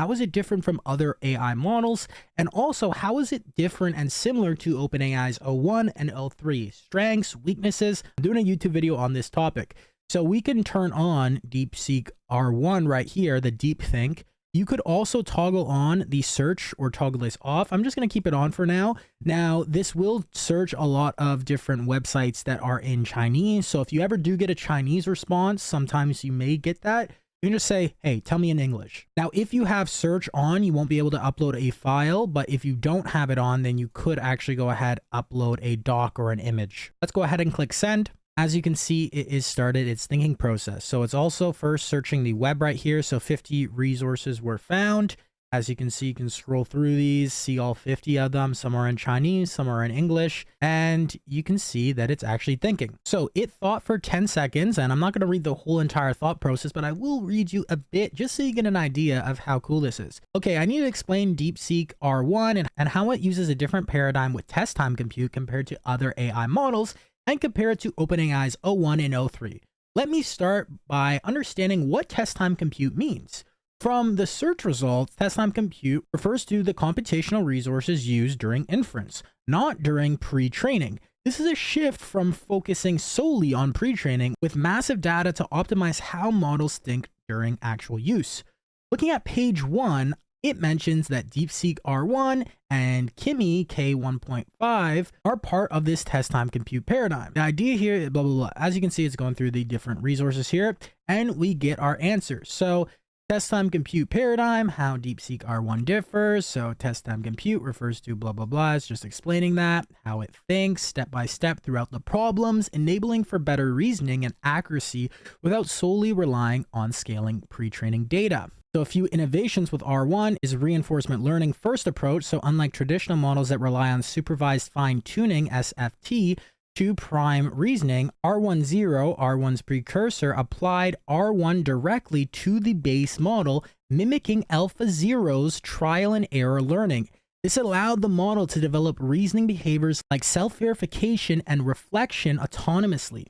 How is it different from other AI models? And also, how is it different and similar to OpenAI's O1 and O3? Strengths, weaknesses. I'm doing a YouTube video on this topic. So we can turn on DeepSeq R1 right here, the Deep Think. You could also toggle on the search or toggle this off. I'm just going to keep it on for now. Now, this will search a lot of different websites that are in Chinese. So if you ever do get a Chinese response, sometimes you may get that. You can just say, hey, tell me in English. Now, if you have search on, you won't be able to upload a file, but if you don't have it on, then you could actually go ahead, upload a doc or an image. Let's go ahead and click send. As you can see, it is started its thinking process. So it's also first searching the web right here. So 50 resources were found. As you can see, you can scroll through these, see all 50 of them. Some are in Chinese, some are in English, and you can see that it's actually thinking. So it thought for 10 seconds, and I'm not going to read the whole entire thought process, but I will read you a bit just so you get an idea of how cool this is. Okay, I need to explain DeepSeq R1 and how it uses a different paradigm with test time compute compared to other AI models, and compare it to OpenAI's O1 and O3. Let me start by understanding what test time compute means. From the search results, test time compute refers to the computational resources used during inference, not during pre-training. This is a shift from focusing solely on pre-training with massive data to optimize how models think during actual use. Looking at page 1, it mentions that DeepSeq R1 and Kimi K1.5 are part of this test time compute paradigm. The idea here is blah, blah, blah. As you can see, it's going through the different resources here, and we get our answers. So test time compute paradigm, how DeepSeq R1 differs. So test time compute refers to blah, blah, blah. It's just explaining that, how it thinks step by step throughout the problems, enabling for better reasoning and accuracy without solely relying on scaling pre-training data. So a few innovations with R1 is reinforcement learning first approach. So unlike traditional models that rely on supervised fine-tuning SFT to prime reasoning, R10, R1's precursor, applied R1 directly to the base model, mimicking AlphaZero's trial and error learning. This allowed the model to develop reasoning behaviors like self-verification and reflection autonomously.